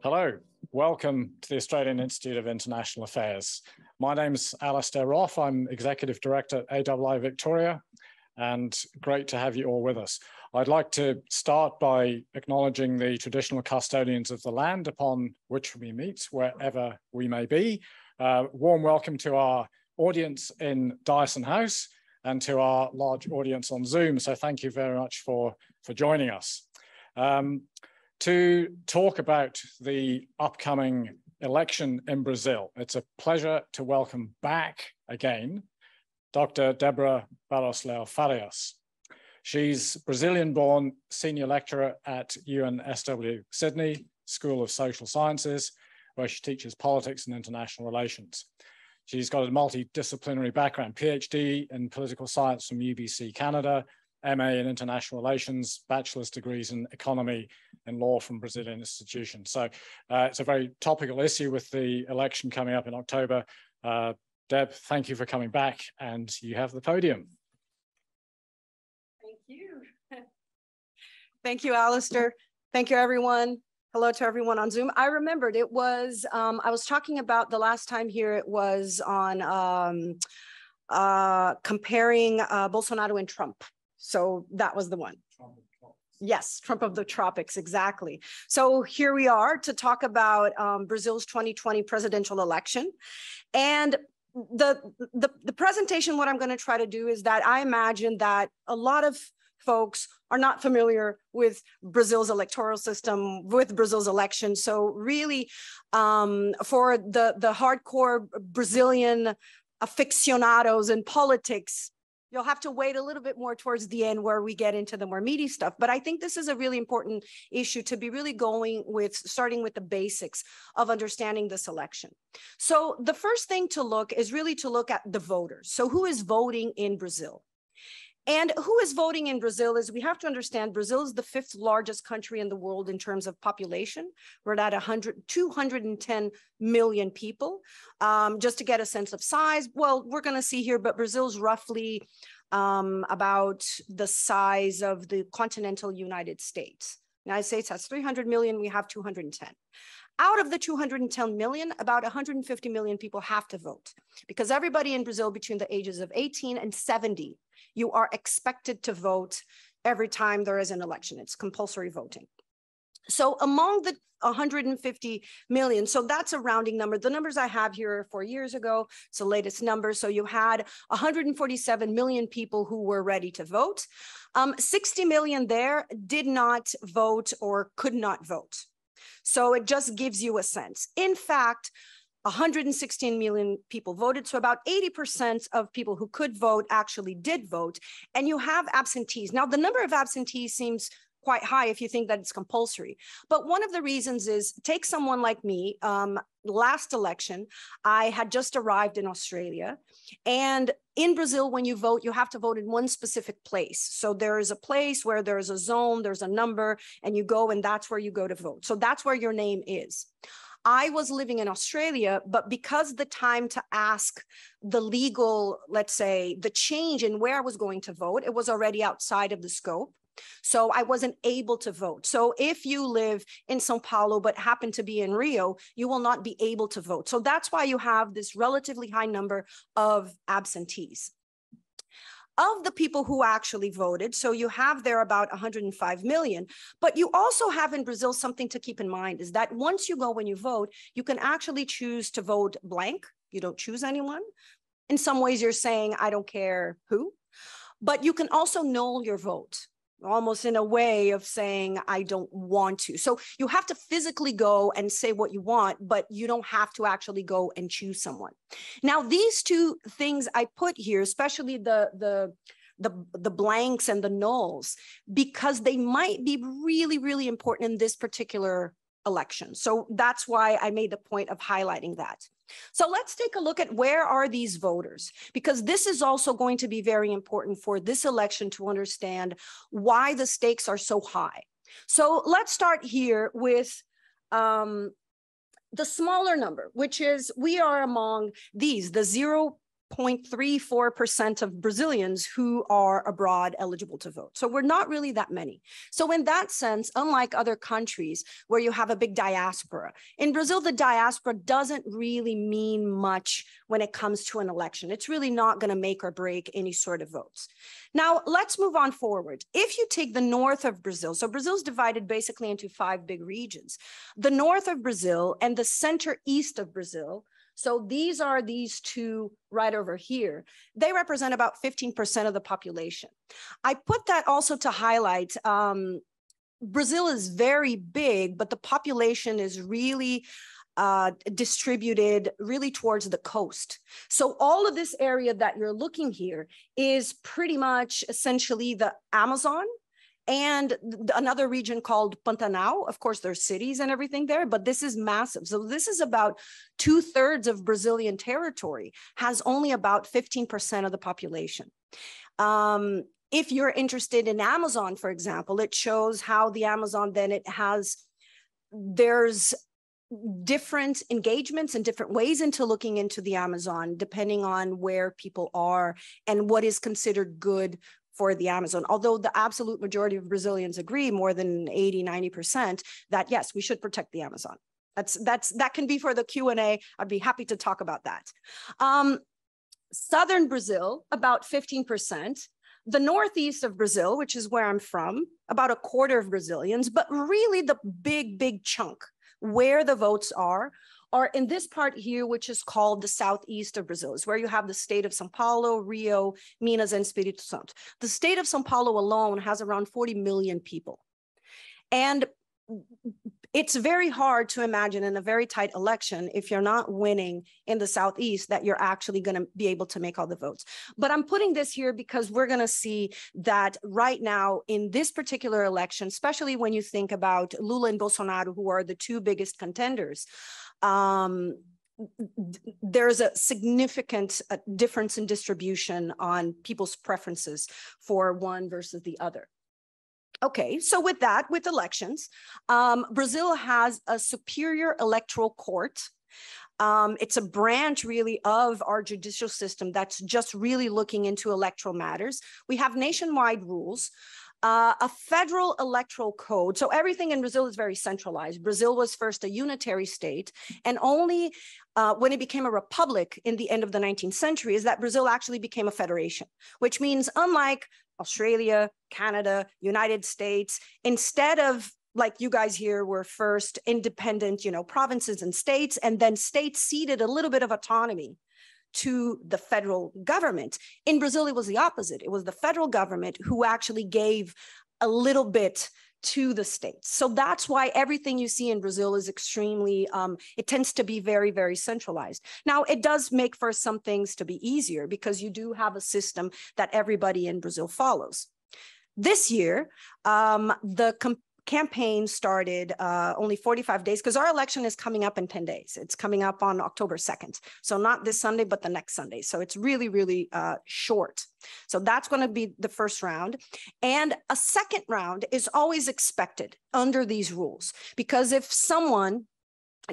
Hello, welcome to the Australian Institute of International Affairs. My name's Alistair Roth. I'm Executive Director at AII Victoria, and great to have you all with us. I'd like to start by acknowledging the traditional custodians of the land upon which we meet, wherever we may be. Warm welcome to our audience in Dyson House and to our large audience on Zoom. So thank you very much for joining us. To talk about the upcoming election in Brazil, it's a pleasure to welcome back again Dr. Débora Barros Farias. She's Brazilian-born senior lecturer at UNSW Sydney School of Social Sciences, where she teaches politics and international relations. She's got a multidisciplinary background, PhD in political science from UBC Canada, MA in international relations, bachelor's degrees in economy and law from Brazilian institutions. So it's a very topical issue with the election coming up in October. Deb, thank you for coming back, and you have the podium. Thank you. Thank you, Alistair. Thank you, everyone. Hello to everyone on Zoom. I remembered it was, I was talking about the last time here, it was on comparing Bolsonaro and Trump. So that was the one. Yes, Trump of the tropics, exactly. So here we are to talk about Brazil's 2020 presidential election. And the presentation, what I'm going to try to do is that I imagine that a lot of folks are not familiar with Brazil's electoral system, with Brazil's election. So really, for the hardcore Brazilian aficionados in politics, you'll have to wait a little bit more towards the end where we get into the more meaty stuff. But I think this is a really important issue to be really going with, starting with the basics of understanding this election. So the first thing to look is really to look at the voters. So who is voting in Brazil? And who is voting in Brazil is, we have to understand, Brazil is the 5th largest country in the world in terms of population. We're at 210 million people. Just to get a sense of size, well, we're going to see here, but Brazil's roughly about the size of the continental United States. United States has 300 million, we have 210. Out of the 210 million, about 150 million people have to vote, because everybody in Brazil between the ages of 18 and 70, you are expected to vote every time there is an election. It's compulsory voting. So among the 150 million, so that's a rounding number. The numbers I have here are 4 years ago. It's the latest number. So you had 147 million people who were ready to vote. 60 million there did not vote or could not vote. So it just gives you a sense. In fact, 116 million people voted. So about 80% of people who could vote actually did vote. And you have absentees. Now, the number of absentees seems quite high if you think that it's compulsory. But one of the reasons is, take someone like me. Last election, I had just arrived in Australia. And in Brazil, when you vote, you have to vote in one specific place. So there is a place where there's a zone, there's a number, and you go, and that's where you go to vote. So that's where your name is. I was living in Australia, but because the time to ask the legal, let's say, the change in where I was going to vote, it was already outside of the scope. So I wasn't able to vote. So if you live in Sao Paulo, but happen to be in Rio, you will not be able to vote. So that's why you have this relatively high number of absentees. Of the people who actually voted, so you have there about 105 million, but you also have in Brazil something to keep in mind is that once you go, when you vote, you can actually choose to vote blank. You don't choose anyone. In some ways, you're saying, I don't care who, but you can also null your vote, almost in a way of saying, I don't want to. So you have to physically go and say what you want, but you don't have to actually go and choose someone. Now, these two things I put here, especially the blanks and the nulls, because they might be really, really important in this particular election. So that's why I made the point of highlighting that. So let's take a look at where are these voters, because this is also going to be very important for this election to understand why the stakes are so high. So let's start here with the smaller number, which is we are among these, the 0 0.34% of Brazilians who are abroad eligible to vote. So we're not really that many. So in that sense, unlike other countries where you have a big diaspora, in Brazil, the diaspora doesn't really mean much when it comes to an election. It's really not going to make or break any sort of votes. Now, let's move on forward. If you take the north of Brazil, so Brazil's divided basically into 5 big regions. The north of Brazil and the center east of Brazil, so these are these two right over here. They represent about 15% of the population. I put that also to highlight Brazil is very big, but the population is really distributed really towards the coast. So all of this area that you're looking here is pretty much essentially the Amazon and another region called Pantanal. Of course, there's cities and everything there, but this is massive. So this is about 2/3 of Brazilian territory, has only about 15% of the population. If you're interested in Amazon, for example, it shows how the Amazon then there's different engagements and different ways into looking into the Amazon, depending on where people are and what is considered good for the Amazon. Although the absolute majority of Brazilians agree, more than 80–90%, that yes, we should protect the Amazon. That can be for the Q&A. I'd be happy to talk about that. Southern Brazil, about 15%. The northeast of Brazil, which is where I'm from, about 1/4 of Brazilians, but really the big chunk where the votes are in this part here, which is called the southeast of Brazil. Is where you have the state of São Paulo, Rio, Minas, and Espírito Santo. The state of São Paulo alone has around 40 million people. And it's very hard to imagine in a very tight election, if you're not winning in the southeast, that you're actually going to be able to make all the votes. But I'm putting this here because we're going to see that right now in this particular election, especially when you think about Lula and Bolsonaro, who are the 2 biggest contenders, there's a significant difference in distribution on people's preferences for one versus the other. Okay, so with that, with elections, Brazil has a superior electoral court. It's a branch really of our judicial system that's just really looking into electoral matters. We have nationwide rules. A federal electoral code. So everything in Brazil is very centralized. Brazil was first a unitary state, and only when it became a republic in the end of the 19th century is that Brazil actually became a federation, which means unlike Australia, Canada, United States, instead of like you guys here were first independent, provinces and states, and then states ceded a little bit of autonomy to the federal government. In Brazil, it was the opposite. It was the federal government who actually gave a little bit to the states. So that's why everything you see in Brazil is extremely, it tends to be very, very centralized. Now, it does make for some things to be easier because you do have a system that everybody in Brazil follows. This year, the campaign started only 45 days because our election is coming up in 10 days. It's coming up on October 2nd. So not this Sunday, but the next Sunday. So it's really, really short. So that's going to be the first round. And a second round is always expected under these rules, because if someone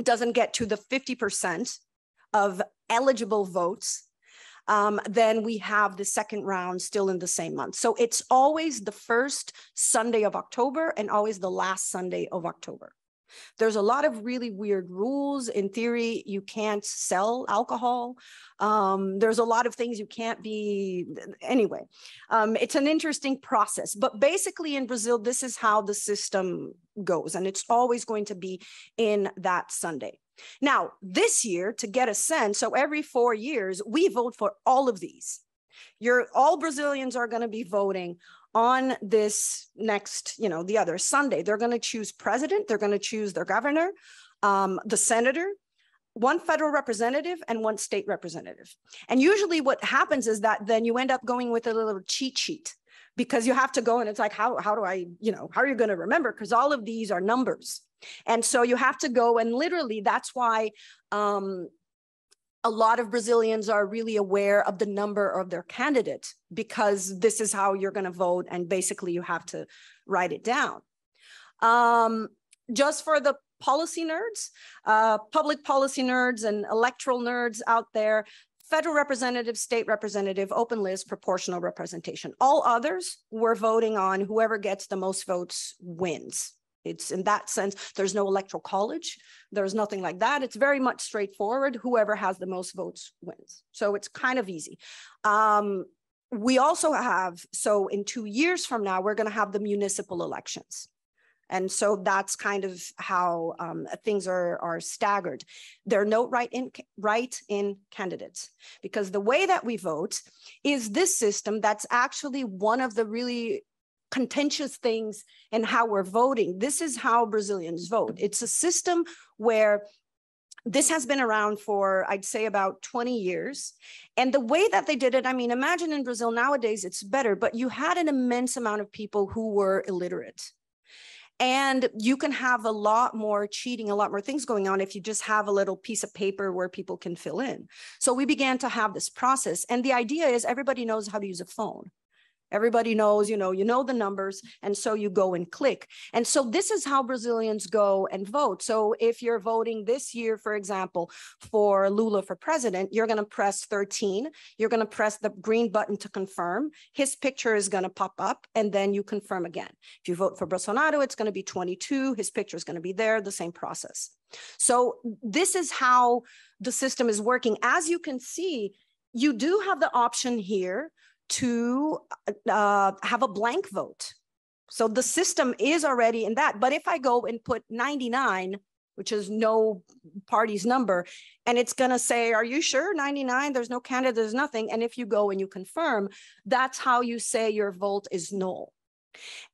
doesn't get to the 50% of eligible votes, then we have the second round still in the same month. So it's always the first Sunday of October and always the last Sunday of October. There's a lot of really weird rules. In theory, you can't sell alcohol. There's a lot of things you can't be, anyway. It's an interesting process, but basically in Brazil, this is how the system goes, and it's always going to be in that Sunday. Now, this year, to get a sense, so every 4 years, we vote for all of these. All Brazilians are going to be voting on this next, the other Sunday. They're going to choose president, they're going to choose their governor, the senator, one federal representative, and one state representative. And usually what happens is that then you end up going with a little cheat sheet, because you have to go and it's like, how do I, how are you going to remember? Because all of these are numbers. And so you have to go, and literally that's why a lot of Brazilians are really aware of the number of their candidate, because this is how you're going to vote. And basically you have to write it down. Just for the policy nerds, public policy nerds and electoral nerds out there, federal representative, state representative, open list, proportional representation. All others were voting on whoever gets the most votes wins. It's in that sense, there's no electoral college. There's nothing like that. It's very much straightforward. Whoever has the most votes wins. So it's kind of easy. We also have, so in 2 years from now, we're going to have the municipal elections. And so that's kind of how things are staggered. There are no write-in candidates, because the way that we vote is this system that's actually one of the really contentious things in how we're voting. This is how Brazilians vote. It's a system where this has been around for, I'd say, about 20 years. And the way that they did it, I mean, imagine in Brazil nowadays, it's better, but you had an immense amount of people who were illiterate. And you can have a lot more cheating, a lot more things going on if you just have a little piece of paper where people can fill in. So we began to have this process. And the idea is everybody knows how to use a phone. Everybody knows, you know the numbers, and so you go and click. And so this is how Brazilians go and vote. So if you're voting this year, for example, for Lula for president, you're going to press 13. You're going to press the green button to confirm. His picture is going to pop up, and then you confirm again. If you vote for Bolsonaro, it's going to be 22. His picture is going to be there, the same process. So this is how the system is working. As you can see, you do have the option here to have a blank vote. So the system is already in that. But if I go and put 99, which is no party's number, and it's going to say, are you sure 99? There's no candidate, there's nothing. And if you go and you confirm, that's how you say your vote is null.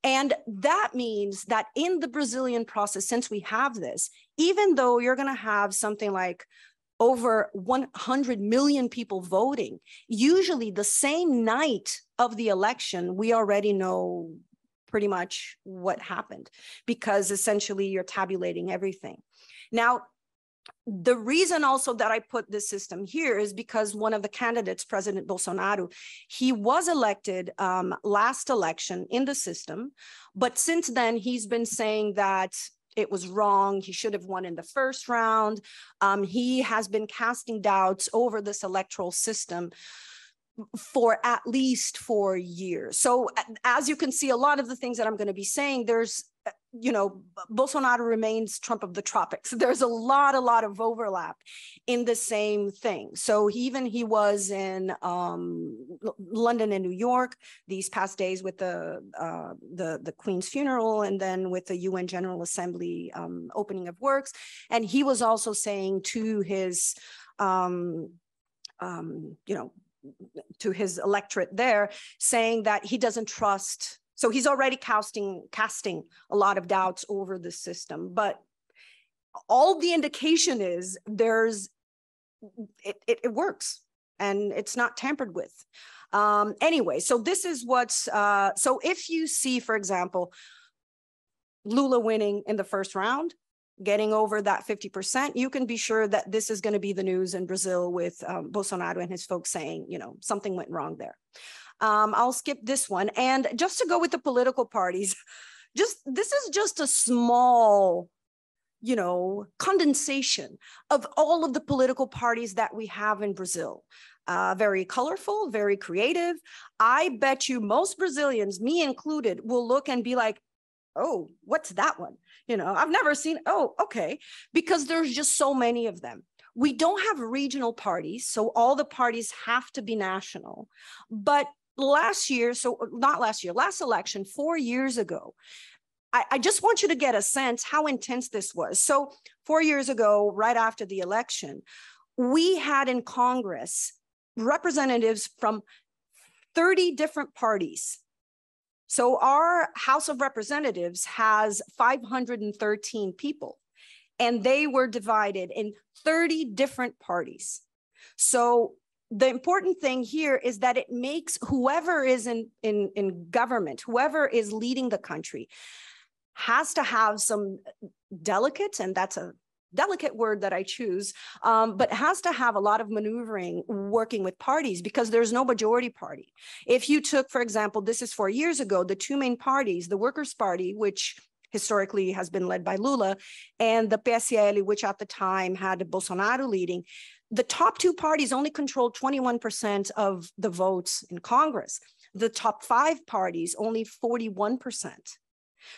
And that means that in the Brazilian process, since we have this, even though you're going to have something like over 100 million people voting, usually the same night of the election, we already know pretty much what happened, because essentially you're tabulating everything. Now, the reason also that I put this system here is because one of the candidates, President Bolsonaro, he was elected last election in the system, but since then he's been saying that it was wrong. He should have won in the first round. He has been casting doubts over this electoral system for at least 4 years. So as you can see, a lot of the things that I'm going to be saying, there's, Bolsonaro remains Trump of the tropics. There's a lot of overlap in the same thing. So he was in London and New York these past days with the Queen's funeral, and then with the UN General Assembly opening of works. And he was also saying to his, to his electorate there, saying that he doesn't trust. So he's already casting a lot of doubts over the system, but all the indication is it works and it's not tampered with. Anyway, so this is what's, so if you see, for example, Lula winning in the first round, getting over that 50%, you can be sure that this is going to be the news in Brazil with Bolsonaro and his folks saying, something went wrong there. I'll skip this one. And just to go with the political parties, this is just a small, condensation of all of the political parties that we have in Brazil. Very colorful, very creative. I bet you most Brazilians, me included, will look and be like, oh, what's that one? I've never seen, oh, okay, because there's just so many of them. We don't have regional parties, so all the parties have to be national. But last election, 4 years ago, I just want you to get a sense how intense this was. So 4 years ago, right after the election, we had in Congress representatives from 30 different parties. So our House of Representatives has 513 people, and they were divided in 30 different parties. So the important thing here is that it makes whoever is in government, whoever is leading the country, has to have some delicate, and that's a delicate word that I choose, but has to have a lot of maneuvering working with parties, because there's no majority party. If you took, for example, this is 4 years ago, the two main parties, the Workers' Party, which historically has been led by Lula, and the PSL, which at the time had Bolsonaro leading, the top two parties only controlled 21% of the votes in Congress. The top five parties, only 41%.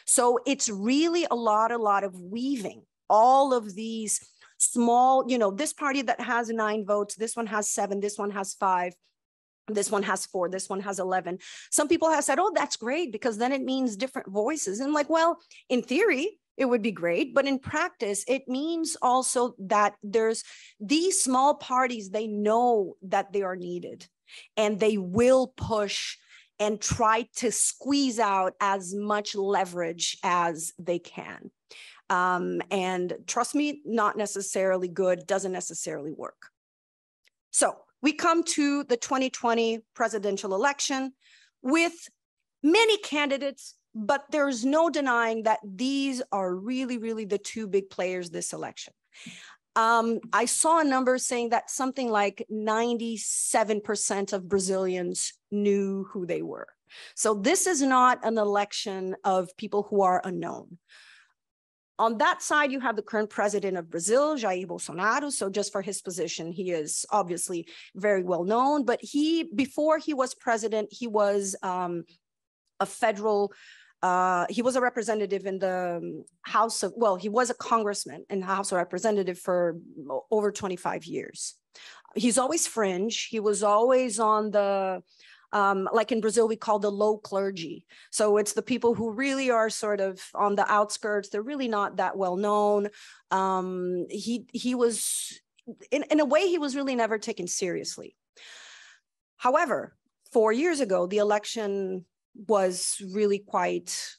So it's really a lot of weaving all of these small, this party that has 9 votes, this one has 7, this one has 5, this one has 4, this one has 11. Some people have said, oh, that's great, because then it means different voices. And like, well, in theory, it would be great, but in practice, it means also that there's these small parties, they know that they are needed, and they will push and try to squeeze out as much leverage as they can. And trust me, not necessarily good, doesn't necessarily work. So we come to the 2020 presidential election with many candidates, but there's no denying that these are really the two big players this election. I saw a number saying that something like 97% of Brazilians knew who they were. So this is not an election of people who are unknown. On that side, you have the current president of Brazil, Jair Bolsonaro. So just for his position, he is obviously very well known, but before he was president, he was a federal he was a representative in the House of, well, he was a congressman in the House of Representatives for over 25 years. He's always fringe. He was always on the, like in Brazil, we call the low clergy. So it's the people who really are sort of on the outskirts. They're really not that well known. He was, in a way, he was really never taken seriously. However, 4 years ago, the election was really quite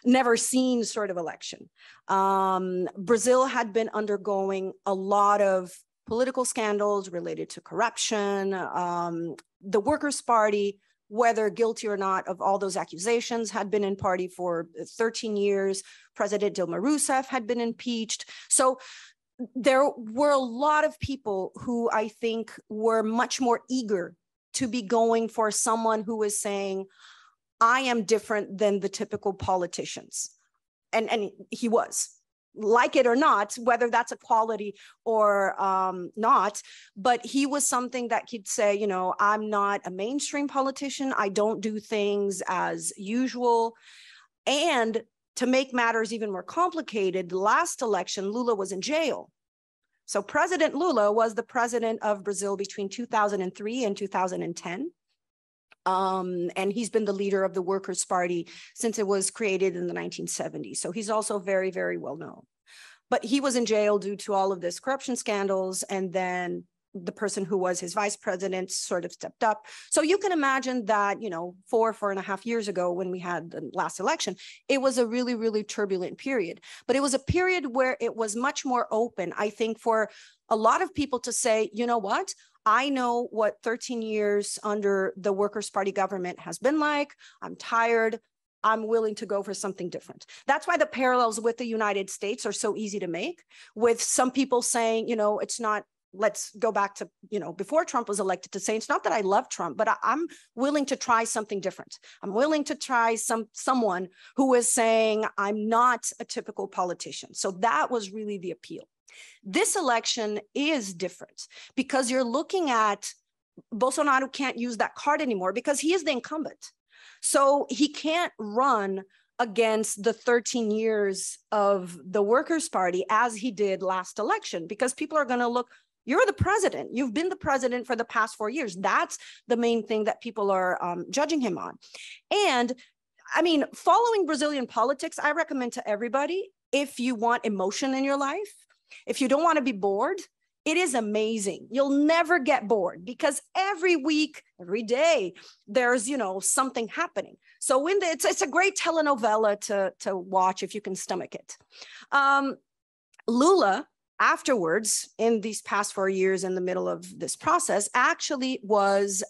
never seen sort of election. Brazil had been undergoing a lot of political scandals related to corruption. The Workers' Party, whether guilty or not of all those accusations, had been in party for 13 years. President Dilma Rousseff had been impeached. So there were a lot of people who I think were much more eager to be going for someone who is saying, I am different than the typical politicians. And he was, like it or not, whether that's a quality or not, but he was something that could say, you know, I'm not a mainstream politician. I don't do things as usual. And to make matters even more complicated, the last election, Lula was in jail. So President Lula was the president of Brazil between 2003 and 2010. And he's been the leader of the Workers' Party since it was created in the 1970s. So he's also very, very well known. But he was in jail due to all of this corruption scandals. And then the person who was his vice president sort of stepped up. So you can imagine that, you know, 4.5 years ago when we had the last election, it was a really, really turbulent period. But it was a period where it was much more open, I think, for a lot of people to say, you know what? I know what 13 years under the Workers' Party government has been like. I'm tired. I'm willing to go for something different. That's why the parallels with the United States are so easy to make, with some people saying, you know, it's not, let's go back to, you know, before Trump was elected, to say, it's not that I love Trump, but I'm willing to try something different. I'm willing to try someone who is saying, I'm not a typical politician. So that was really the appeal. This election is different because you're looking at Bolsonaro can't use that card anymore because he is the incumbent. So he can't run against the 13 years of the Workers' Party as he did last election, because people are going to look, you're the president. You've been the president for the past 4 years. That's the main thing that people are judging him on. And I mean, following Brazilian politics, I recommend to everybody, if you want emotion in your life, if you don't want to be bored, it is amazing. You'll never get bored because every week, every day, there's, you know, something happening. So it's a great telenovela to watch if you can stomach it. Lula, afterwards, in these past 4 years in the middle of this process, actually was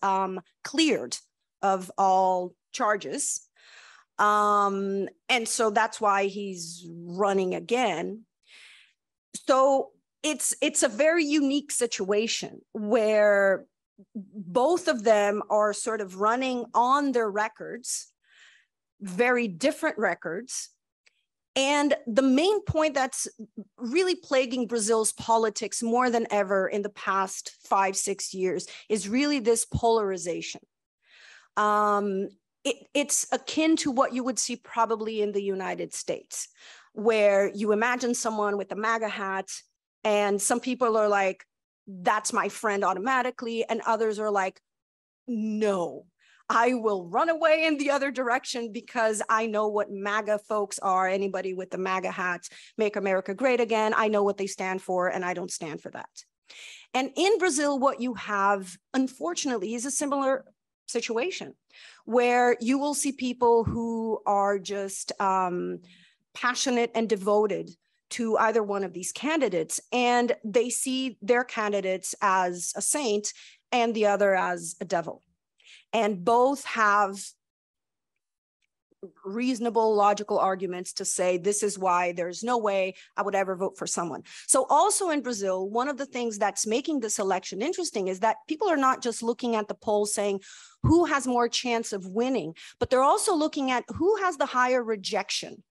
cleared of all charges. And so that's why he's running again. So it's a very unique situation where both of them are sort of running on their records, very different records. And the main point that's really plaguing Brazil's politics more than ever in the past 5-6 years is really this polarization. It's akin to what you would see probably in the United States, where you imagine someone with a MAGA hat, and some people are like, that's my friend automatically, and others are like, no, I will run away in the other direction because I know what MAGA folks are. Anybody with the MAGA hats, Make America Great Again, I know what they stand for, and I don't stand for that. And in Brazil, what you have, unfortunately, is a similar situation where you will see people who are just passionate and devoted to either one of these candidates, and they see their candidates as a saint and the other as a devil. And both have reasonable, logical arguments to say, this is why there's no way I would ever vote for someone. So also in Brazil, one of the things that's making this election interesting is that people are not just looking at the polls saying who has more chance of winning, but they're also looking at who has the higher rejection,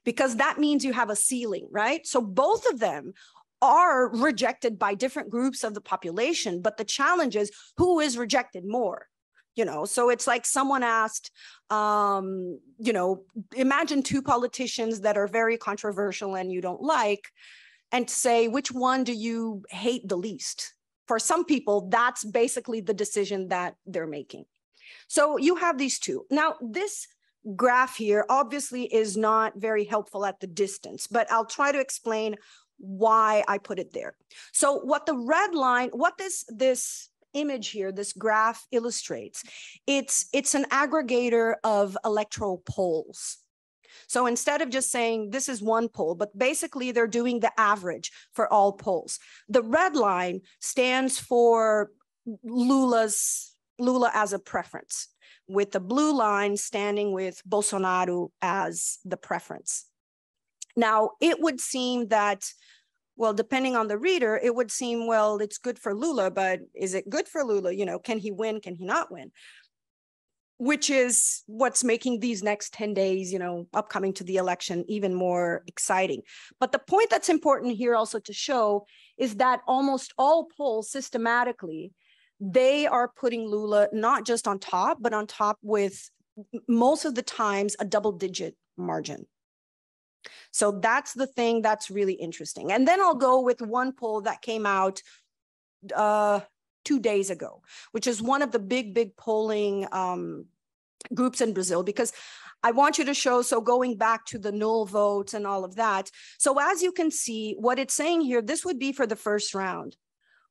because that means you have a ceiling, right? So both of them are rejected by different groups of the population, but the challenge is who is rejected more. You know, so it's like someone asked, you know, imagine two politicians that are very controversial and you don't like, and say, which one do you hate the least? For some people, that's basically the decision that they're making. So you have these two. Now, this graph here obviously is not very helpful at the distance, but I'll try to explain why I put it there. So what the red line, what this image here, this graph illustrates, it's an aggregator of electoral polls. So instead of just saying this is one poll, but basically they're doing the average for all polls. The red line stands for Lula as a preference, with the blue line standing with Bolsonaro as the preference. Now, it would seem that, well, depending on the reader, it would seem, well, it's good for Lula, but is it good for Lula? You know, can he win? Can he not win? Which is what's making these next 10 days, you know, upcoming to the election even more exciting. But the point that's important here also to show is that almost all polls systematically, they are putting Lula not just on top, but on top with most of the times a double-digit margin. So that's the thing that's really interesting. And then I'll go with one poll that came out 2 days ago, which is one of the big polling groups in Brazil, because I want you to show, so going back to the null votes and all of that. So as you can see, what it's saying here, this would be for the first round,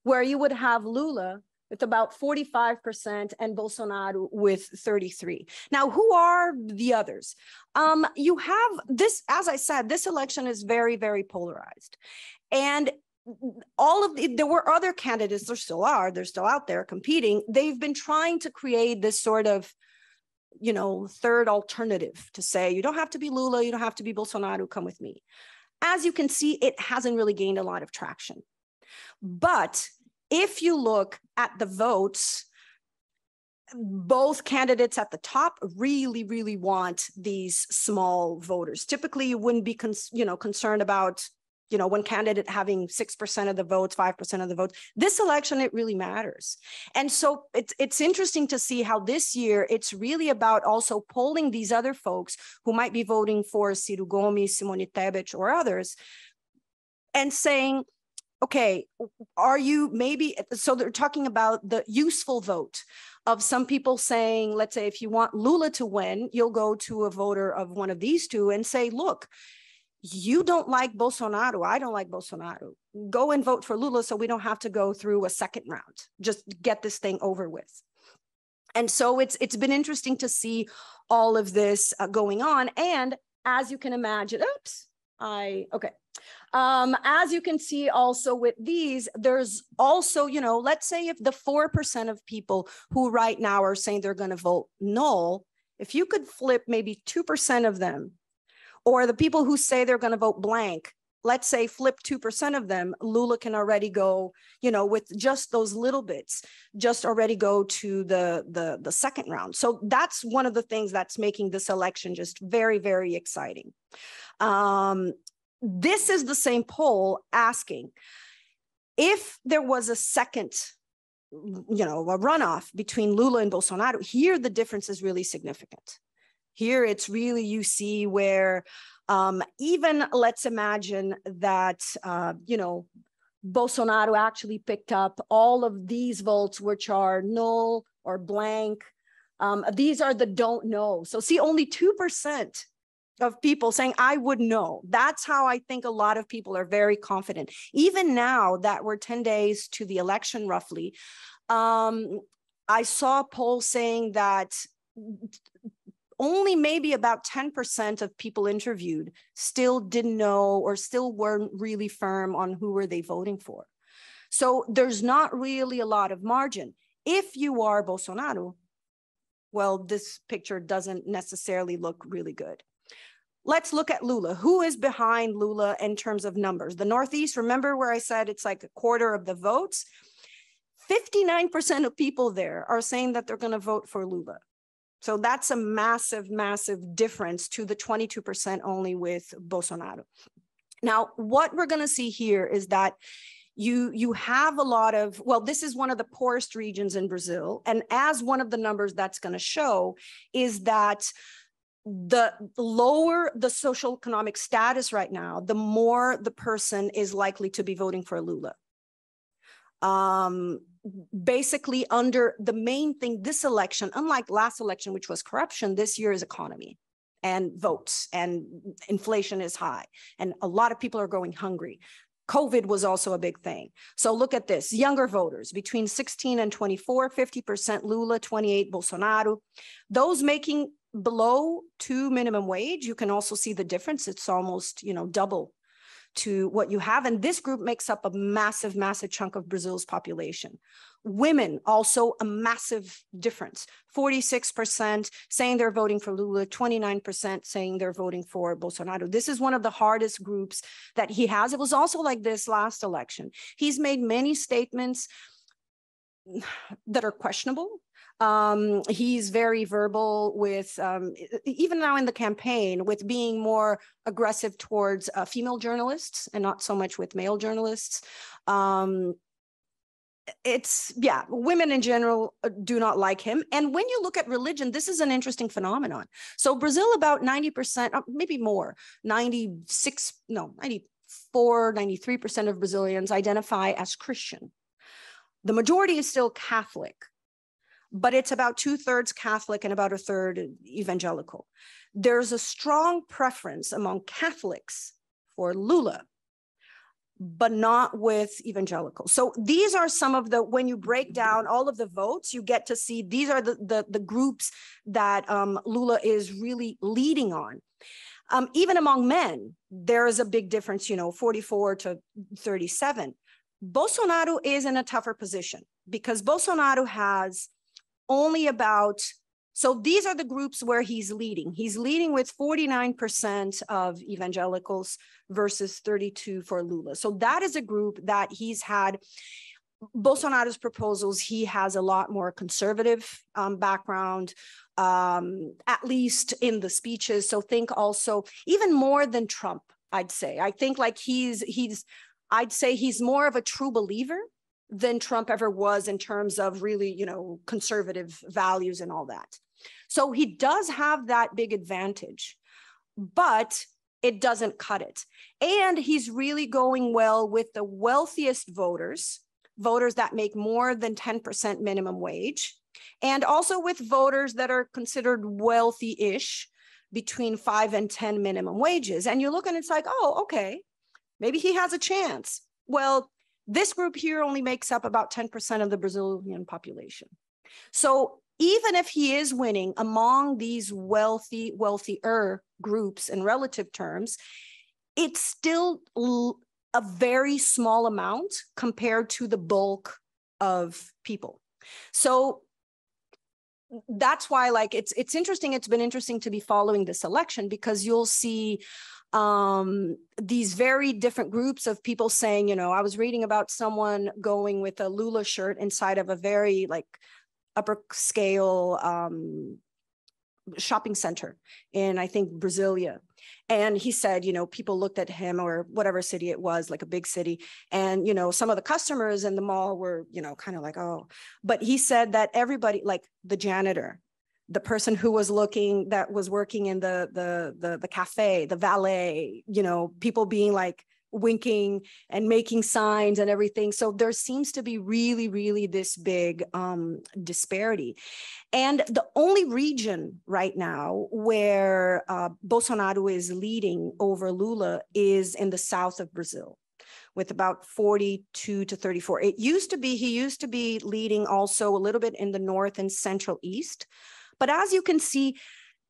where you would have Lula with about 45% and Bolsonaro with 33%. Now, who are the others? You have this, as I said, this election is very polarized. And there were other candidates, there still are, they're still out there competing. They've been trying to create this sort of, you know, third alternative to say, you don't have to be Lula, you don't have to be Bolsonaro, come with me. As you can see, it hasn't really gained a lot of traction. But if you look at the votes, both candidates at the top really want these small voters. Typically, you wouldn't be concerned about, you know, one candidate having 6% of the votes, 5% of the votes. This election, it really matters. And so it's interesting to see how this year, it's really about also polling these other folks who might be voting for Ciro Gomes, Simone Tebet, or others, and saying, okay, are you maybe, so they're talking about the useful vote of some people saying, let's say, if you want Lula to win, you'll go to a voter of one of these two and say, look, you don't like Bolsonaro, I don't like Bolsonaro. Go and vote for Lula so we don't have to go through a second round. Just get this thing over with. And so it's been interesting to see all of this going on. And as you can imagine, as you can see also with these, there's also, you know, let's say if the 4% of people who right now are saying they're going to vote null, if you could flip maybe 2% of them, or the people who say they're going to vote blank, let's say flip 2% of them, Lula can already go, you know, with just those little bits, just already go to the second round. So that's one of the things that's making this election just very, very exciting. This is the same poll asking if there was a second, you know, a runoff between Lula and Bolsonaro. Here, the difference is really significant. Here, it's really, you see where even let's imagine that, you know, Bolsonaro actually picked up all of these votes, which are null or blank. These are the don't know. So see, only 2% of people saying, I would know. That's how I think a lot of people are very confident. Even now that we're 10 days to the election, roughly, I saw a poll saying that only maybe about 10% of people interviewed still didn't know or still weren't really firm on who were they voting for. So there's not really a lot of margin. If you are Bolsonaro, well, this picture doesn't necessarily look really good. Let's look at Lula. Who is behind Lula in terms of numbers? The Northeast, remember where I said it's like a quarter of the votes? 59% of people there are saying that they're going to vote for Lula. So that's a massive, massive difference to the 22% only with Bolsonaro. Now, what we're going to see here is that you have a lot of, well, this is one of the poorest regions in Brazil. And as one of the numbers that's going to show is that the lower the social economic status right now, the more the person is likely to be voting for Lula. Basically, under the main thing, this election, unlike last election, which was corruption, this year is economy and votes, and inflation is high, and a lot of people are going hungry. COVID was also a big thing. So look at this, younger voters between 16 and 24, 50% Lula, 28 Bolsonaro. Those making below 2 minimum wage, you can also see the difference. It's almost, you know, double to what you have. And this group makes up a massive, massive chunk of Brazil's population. Women, also a massive difference. 46% saying they're voting for Lula, 29% saying they're voting for Bolsonaro. This is one of the hardest groups that he has. It was also like this last election. He's made many statements that are questionable. He's very verbal with, even now in the campaign, with being more aggressive towards female journalists and not so much with male journalists. It's, yeah, women in general do not like him. And when you look at religion, this is an interesting phenomenon. So Brazil, about 90%, maybe more, 93% of Brazilians identify as Christian. The majority is still Catholic, but it's about 2/3 Catholic and about 1/3 evangelical. There's a strong preference among Catholics for Lula, but not with evangelicals. So these are some of the, when you break down all of the votes, you get to see these are the groups that Lula is really leading on. Even among men, there is a big difference, 44 to 37. Bolsonaro is in a tougher position because Bolsonaro has only about, so these are the groups where he's leading. He's leading with 49% of evangelicals versus 32% for Lula. So that is a group that he's had. Bolsonaro's proposals, he has a lot more conservative background, at least in the speeches. So think also, even more than Trump, I'd say. I think like I'd say he's more of a true believer than Trump ever was in terms of really, conservative values and all that. So he does have that big advantage, but it doesn't cut it. And he's really going well with the wealthiest voters that make more than 10% minimum wage, and also with voters that are considered wealthy-ish between 5 and 10 minimum wages. And you look and it's like, oh, okay, maybe he has a chance. Well, this group here only makes up about 10% of the Brazilian population. So even if he is winning among these wealthier groups in relative terms, it's still a very small amount compared to the bulk of people. So that's why, like, it's interesting. It's been interesting to be following this election, because you'll see these very different groups of people saying, you know, I was reading about someone going with a Lula shirt inside of a very like upper scale shopping center in, I think, Brasilia. And he said, you know, people looked at him, or whatever city it was, like a big city. And, you know, some of the customers in the mall were, you know, kind of like, oh, but he said that everybody, like the janitor, the person who was looking, that was working in the cafe, the valet, you know, people being like winking and making signs and everything. So there seems to be really this big disparity. And the only region right now where Bolsonaro is leading over Lula is in the south of Brazil, with about 42 to 34. He used to be leading also a little bit in the north and central east. But as you can see,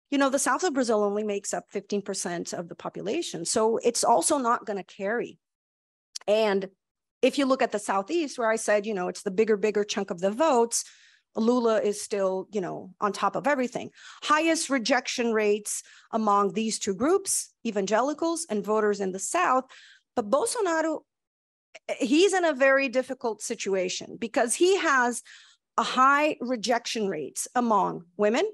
you know, the south of Brazil only makes up 15% of the population. So it's also not going to carry. And if you look at the southeast, where I said, you know, it's the bigger chunk of the votes, Lula is still, you know, on top of everything. Highest rejection rates among these two groups, evangelicals and voters in the South. But Bolsonaro, he's in a very difficult situation, because he has a high rejection rates among women,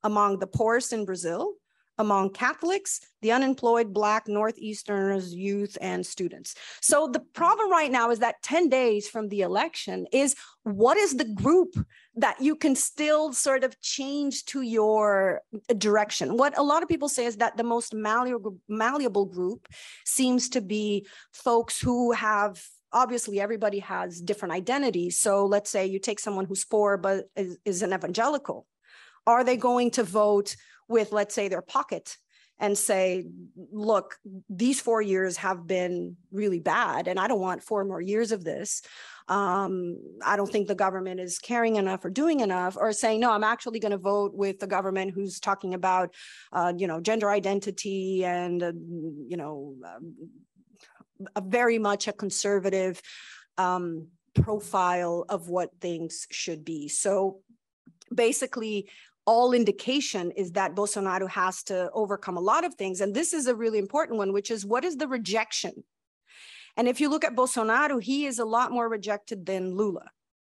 among the poorest in Brazil, among Catholics, the unemployed, Black, Northeasterners, youth, and students. So the problem right now is that 10 days from the election is, what is the group that you can still sort of change to your direction? What a lot of people say is that the most malleable group seems to be folks who have, obviously everybody has different identities. So let's say you take someone who's poor but is an evangelical. Are they going to vote with, let's say, their pocket and say, look, these 4 years have been really bad, and I don't want 4 more years of this. I don't think the government is caring enough or doing enough, or saying, no, I'm actually going to vote with the government who's talking about, you know, gender identity and, you know, a very much a conservative profile of what things should be. So basically, all indication is that Bolsonaro has to overcome a lot of things. And this is a really important one, which is, what is the rejection? And if you look at Bolsonaro, he is a lot more rejected than Lula.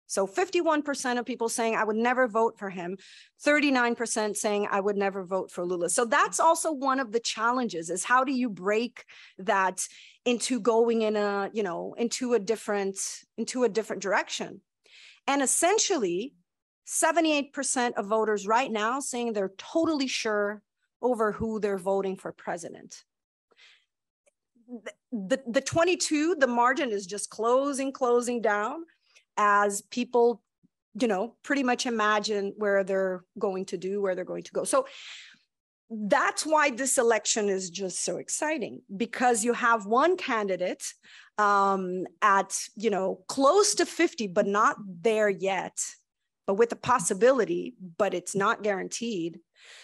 So 51% of people saying, I would never vote for him, 39% saying, I would never vote for Lula. So that's also one of the challenges, is how do you break that into going in a, you know, into a different direction? And essentially, 78% of voters right now saying they're totally sure over who they're voting for president. The 22, the margin is just closing down as people, you know, pretty much imagine where they're going to go. So that's why this election is just so exciting, because you have one candidate at, you know, close to 50, but not there yet, but with a possibility, but it's not guaranteed.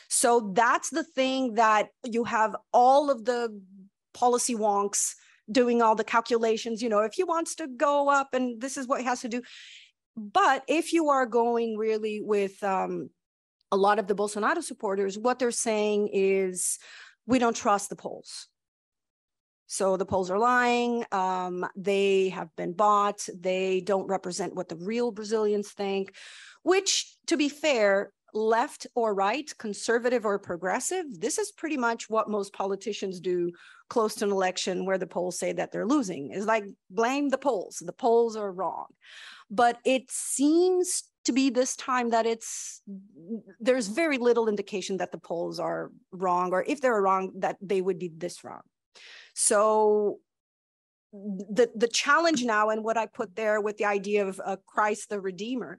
So that's the thing, that you have all of the policy wonks doing all the calculations, you know, if he wants to go up and this is what he has to do. But if you are going really with a lot of the Bolsonaro supporters, what they're saying is, we don't trust the polls. So the polls are lying. They have been bought. They don't represent what the real Brazilians think, which, to be fair, left or right, conservative or progressive, this is pretty much what most politicians do close to an election where the polls say that they're losing, is like, blame the polls. The polls are wrong. But it seems to be this time that there's very little indication that the polls are wrong, or if they're wrong, that they would be this wrong. So the challenge now, and what I put there with the idea of Christ the Redeemer,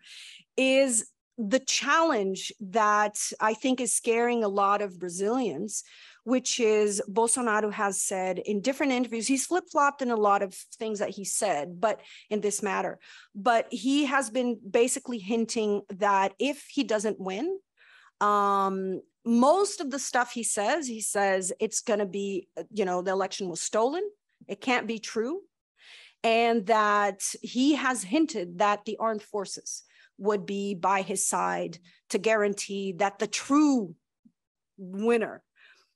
is the challenge that I think is scaring a lot of Brazilians, which is, Bolsonaro has said in different interviews, he's flip-flopped in a lot of things that he said, but in this matter, but he has been basically hinting that if he doesn't win, most of the stuff he says it's going to be, you know, the election was stolen. It can't be true. And that he has hinted that the armed forces would be by his side to guarantee that the true winner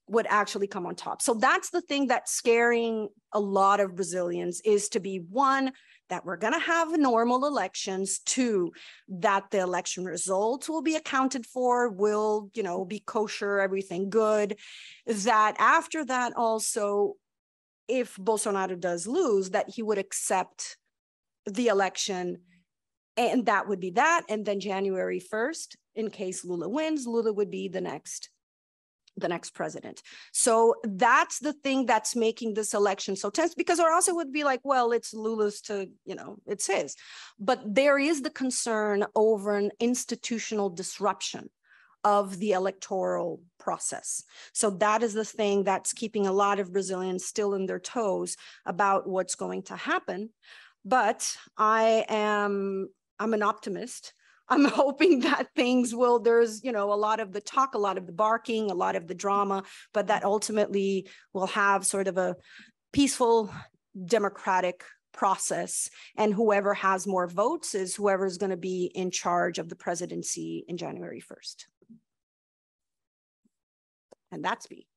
would actually come on top. So that's the thing that's scaring a lot of Brazilians, is to be, one, that we're going to have normal elections, two, that the election results will be accounted for, will, you know, be kosher, everything good, that after that also, if Bolsonaro does lose, that he would accept the election, and that would be that. And then January 1st, in case Lula wins, Lula would be the next president. So that's the thing that's making this election so tense, because or else it would be like, well, it's Lula's to, you know, it's his. But there is the concern over an institutional disruption of the electoral process. So that is the thing that's keeping a lot of Brazilians still in their toes about what's going to happen. But I'm an optimist. I'm hoping that things will, there's, you know, a lot of the talk, a lot of the barking, a lot of the drama, but that ultimately will have sort of a peaceful, democratic process. And whoever has more votes is whoever's going to be in charge of the presidency in January 1st. And that's me.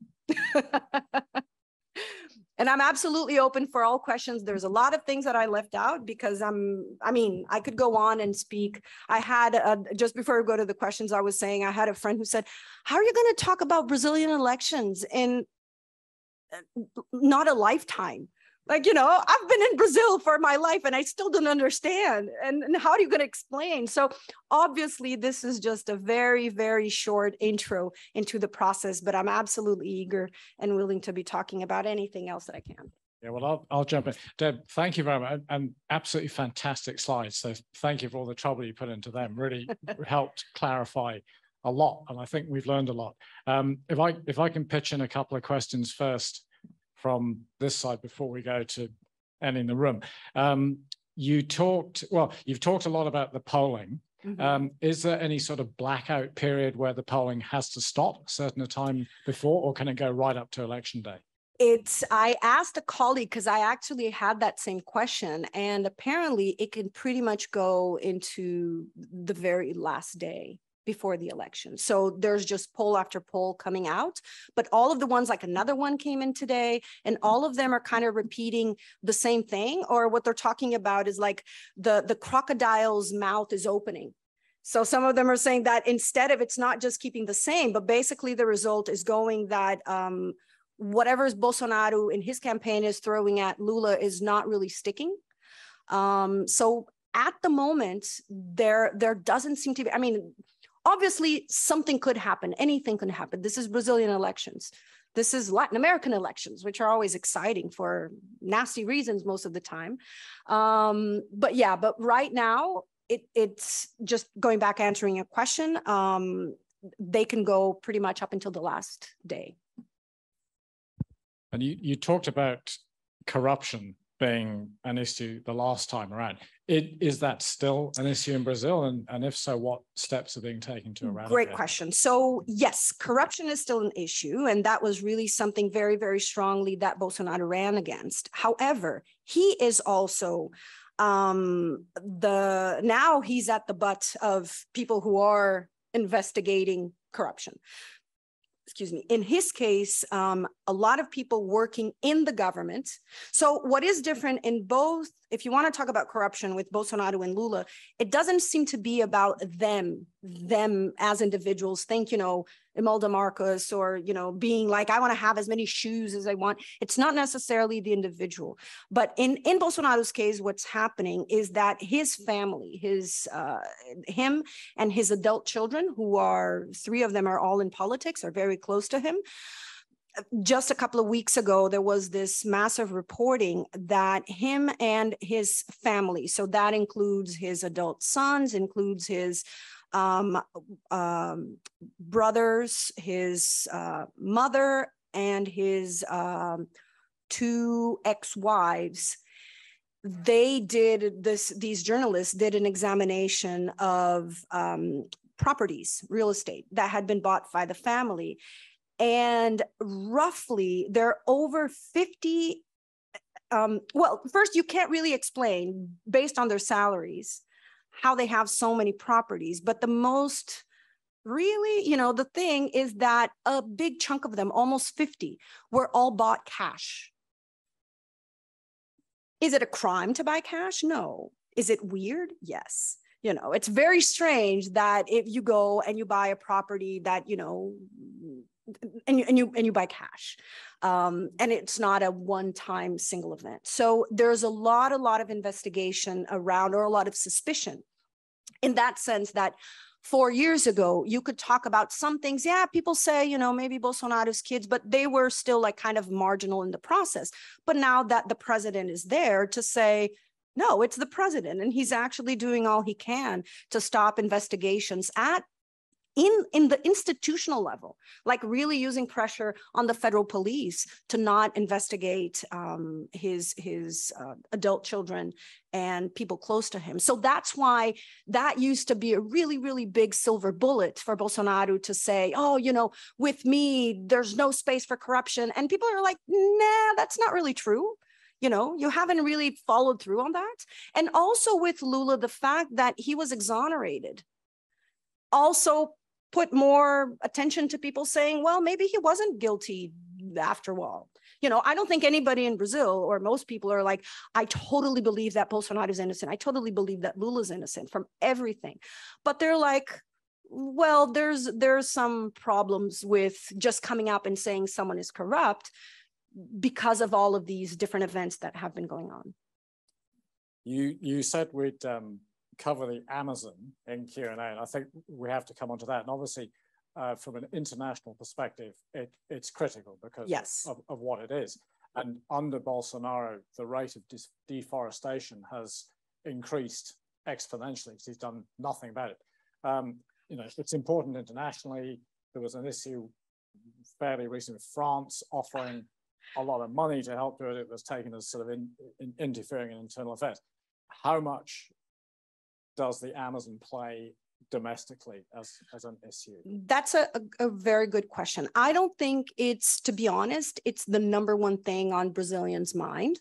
And I'm absolutely open for all questions. There's a lot of things that I left out because I could go on and speak. I had, just before we go to the questions, I was saying, I had a friend who said, how are you going to talk about Brazilian elections in not a lifetime? Like, you know, I've been in Brazil for my life and I still don't understand. And how are you going to explain? So obviously this is just a very, very short intro into the process, but I'm absolutely eager and willing to be talking about anything else that I can. Yeah, well, I'll jump in. Deb, thank you very much. And absolutely fantastic slides. So thank you for all the trouble you put into them. Really helped clarify a lot. And I think we've learned a lot. If I can pitch in a couple of questions first from this side before we go to ending the room. You've talked a lot about the polling. Mm-hmm. Is there any sort of blackout period where the polling has to stop a certain time before, or can it go right up to election day? I asked a colleague, because I actually had that same question, and apparently it can pretty much go into the very last day before the election. So there's just poll after poll coming out, but all of the ones, like another one came in today, and all of them are kind of repeating the same thing, or what they're talking about is like the crocodile's mouth is opening. So some of them are saying that instead of, it's not just keeping the same, but basically the result is going that whatever Bolsonaro in his campaign is throwing at Lula is not really sticking. So at the moment, there doesn't seem to be, I mean, obviously, something could happen. Anything can happen. This is Brazilian elections. This is Latin American elections, which are always exciting for nasty reasons most of the time. But right now, it's just going back answering a question. They can go pretty much up until the last day. And you talked about corruption being an issue the last time around. Is that still an issue in Brazil? And if so, what steps are being taken to eradicate? Great question. So yes, corruption is still an issue. And that was really something very, very strongly that Bolsonaro ran against. However, he is also now he's at the butt of people who are investigating corruption. Excuse me, in his case, a lot of people working in the government. So what is different in both, if you want to talk about corruption with Bolsonaro and Lula, it doesn't seem to be about them as individuals think, you know, Imelda Marcos, or, you know, being like, I want to have as many shoes as I want. It's not necessarily the individual. But in Bolsonaro's case, what's happening is that his family, him and his adult children, who are, 3 of them are all in politics, are very close to him. Just a couple of weeks ago, there was this massive reporting that him and his family, so that includes his adult sons, includes his brothers, his mother, and his 2 ex-wives. These journalists did an examination of properties, real estate that had been bought by the family. And roughly there are over 50, well, first, you can't really explain based on their salaries how they have so many properties. But the most really, the thing is that a big chunk of them, almost 50, were all bought cash. Is it a crime to buy cash? No. Is it weird? Yes. It's very strange that if you go and you buy a property that, and you buy cash, and it's not a one-time single event. So there's a lot of investigation around, or a lot of suspicion, in that sense that 4 years ago, you could talk about some things. Yeah, people say, maybe Bolsonaro's kids, but they were still like kind of marginal in the process. But now that the president is there to say, no, it's the president, and he's actually doing all he can to stop investigations in the institutional level, like really using pressure on the federal police to not investigate his adult children and people close to him. So that's why that used to be a really, really big silver bullet for Bolsonaro to say, oh, with me, there's no space for corruption. And people are like, nah, that's not really true. You haven't really followed through on that. And also with Lula, the fact that he was exonerated also put more attention to people saying, well, maybe he wasn't guilty after all. I don't think anybody in Brazil, or most people, are like, I totally believe that Bolsonaro is innocent. I totally believe that Lula's innocent from everything. But they're like, well, there's some problems with just coming up and saying someone is corrupt because of all of these different events that have been going on. You said we'd cover the Amazon in Q&A, and I think we have to come onto that. And obviously, from an international perspective, it's critical because yes. of what it is. And under Bolsonaro, the rate of deforestation has increased exponentially because he's done nothing about it. It's important internationally. There was an issue fairly recently with France offering a lot of money to help do it. It was taken as sort of interfering in internal affairs. How much does the Amazon play domestically as an issue? That's a very good question. I don't think to be honest, it's the number one thing on Brazilians' mind,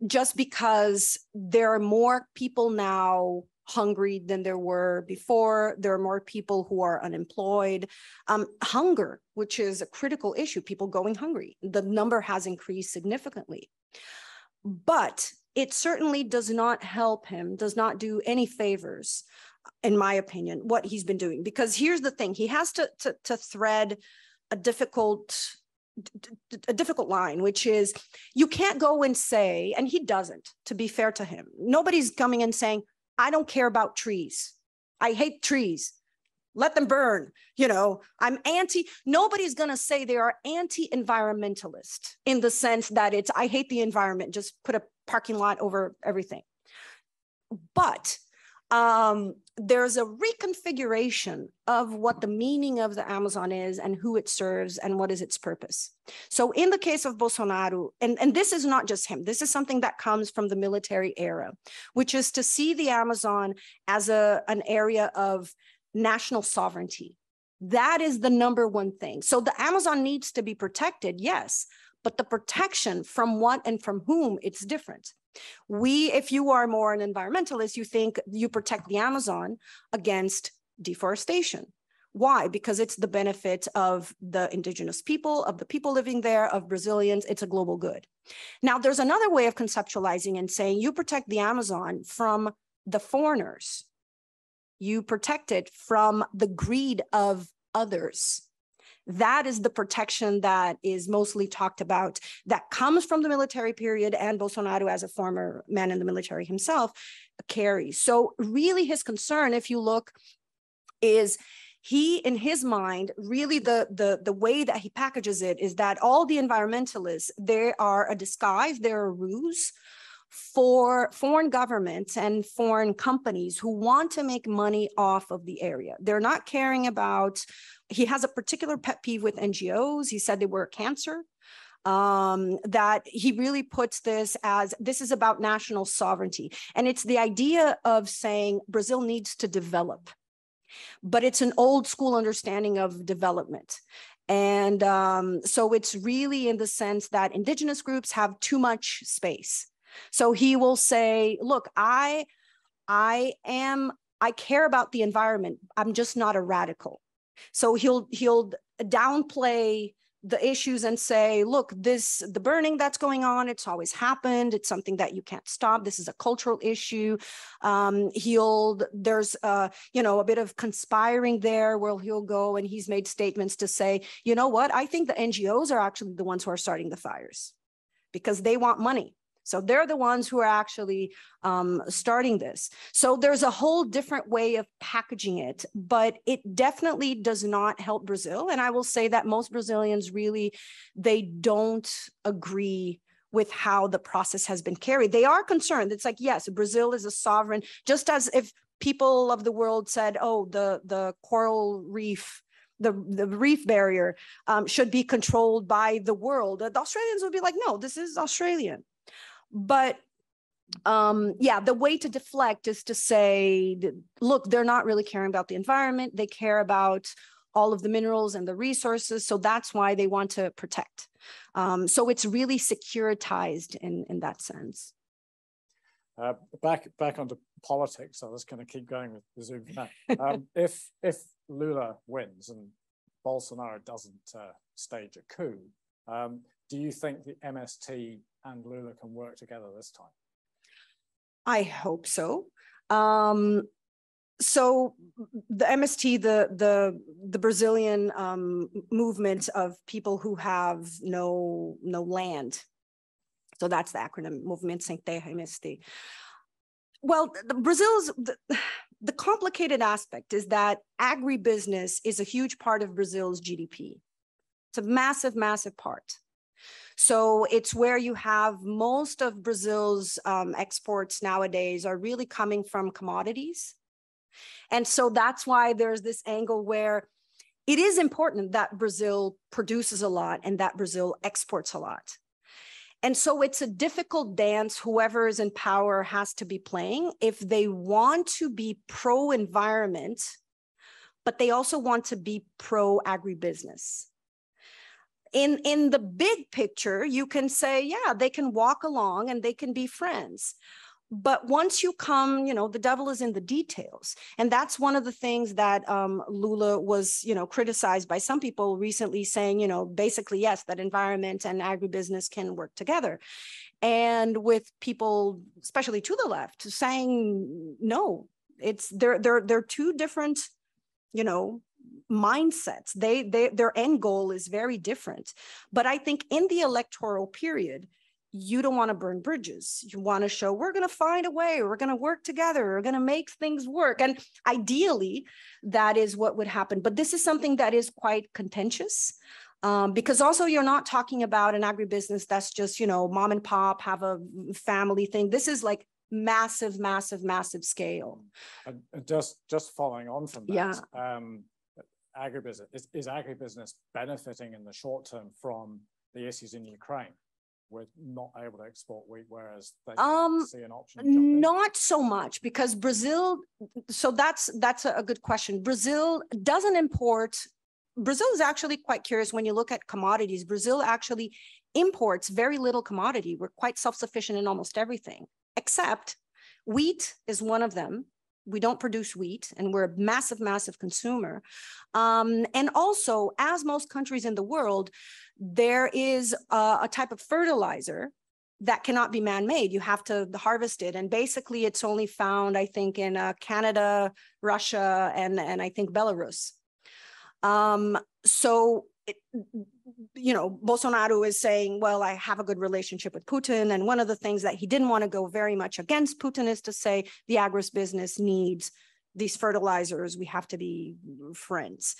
just because there are more people now hungry than there were before. There are more people who are unemployed. Hunger, which is a critical issue, people going hungry, the number has increased significantly. But it certainly does not help him, does not do any favors, in my opinion, what he's been doing. Because here's the thing, he has to thread a difficult line, which is you can't go and say, and he doesn't, to be fair to him, nobody's coming and saying, I don't care about trees. I hate trees. Let them burn. I'm nobody's going to say they are anti-environmentalist in the sense that it's, I hate the environment, just put a parking lot over everything. But there's a reconfiguration of what the meaning of the Amazon is and who it serves and what is its purpose. So in the case of Bolsonaro, and this is not just him, this is something that comes from the military era, which is to see the Amazon as an area of national sovereignty. That is the number one thing. So the Amazon needs to be protected, yes, but the protection from what and from whom, it's different. If you are more an environmentalist, you think you protect the Amazon against deforestation. Why? Because it's the benefit of the indigenous people, of the people living there, of Brazilians. It's a global good. Now, there's another way of conceptualizing and saying you protect the Amazon from the foreigners. You protect it from the greed of others. That is the protection that is mostly talked about, that comes from the military period, and Bolsonaro, as a former man in the military himself, carries. So really his concern, if you look, is he, in his mind, really the way that he packages it is that all the environmentalists, they are a disguise, they're a ruse for foreign governments and foreign companies who want to make money off of the area. They're not caring about, he has a particular pet peeve with NGOs. He said they were a cancer. That he really puts this as, this is about national sovereignty. And it's the idea of saying Brazil needs to develop, but it's an old school understanding of development. And so it's really in the sense that indigenous groups have too much space. So he will say, look, I am I care about the environment. I'm just not a radical. So he'll downplay the issues and say, look, the burning that's going on, it's always happened. It's something that you can't stop. This is a cultural issue. There's a bit of conspiring there where he'll go and he's made statements to say, you know what, I think the NGOs are actually the ones who are starting the fires because they want money. So they're the ones who are actually starting this. So there's a whole different way of packaging it, but it definitely does not help Brazil. And I will say that most Brazilians really, they don't agree with how the process has been carried. They are concerned. It's like, yes, Brazil is a sovereign, just as if people of the world said, oh, the coral reef, the reef barrier should be controlled by the world. The Australians would be like, no, this is Australian. But the way to deflect is to say, look, they're not really caring about the environment. They care about all of the minerals and the resources. So that's why they want to protect. So it's really securitized in that sense. Back onto politics. I was going to keep going with the Zoom for now. If Lula wins and Bolsonaro doesn't stage a coup, do you think the MST and Lula can work together this time? I hope so. So the MST, the Brazilian movement of people who have no land. So that's the acronym, Movimento Sem Terra, MST. Well, the complicated aspect is that agribusiness is a huge part of Brazil's GDP. It's a massive, massive part. So it's where you have most of Brazil's exports nowadays are really coming from commodities. And so that's why there's this angle where it is important that Brazil produces a lot and that Brazil exports a lot. And so it's a difficult dance whoever is in power has to be playing if they want to be pro-environment, but they also want to be pro-agribusiness. In the big picture, you can say, yeah, they can walk along and they can be friends. But once you come, the devil is in the details. And that's one of the things that Lula was, criticized by some people recently saying, basically, yes, that environment and agribusiness can work together. And with people, especially to the left, saying, no, they're two different, mindsets. Their end goal is very different. But I think in the electoral period, you don't want to burn bridges. You want to show we're going to find a way, we're going to work together, we're going to make things work. And ideally, that is what would happen. But this is something that is quite contentious because also you're not talking about an agribusiness that's just, mom and pop, have a family thing. This is like massive, massive, massive scale. Just following on from that. Yeah. Agribusiness, is agribusiness benefiting in the short term from the issues in Ukraine? We're not able to export wheat, whereas they see an option. Not so much because Brazil, so that's a good question. Brazil doesn't import. Brazil is actually quite curious when you look at commodities. Brazil actually imports very little commodity. We're quite self-sufficient in almost everything, except wheat is one of them. We don't produce wheat and we're a massive, massive consumer. And also, as most countries in the world, there is a type of fertilizer that cannot be man-made. You have to harvest it. And basically it's only found, I think, in Canada, Russia, and I think Belarus. Bolsonaro is saying, well, I have a good relationship with Putin. And one of the things that he didn't want to go very much against Putin is to say the agribusiness needs these fertilizers. We have to be friends.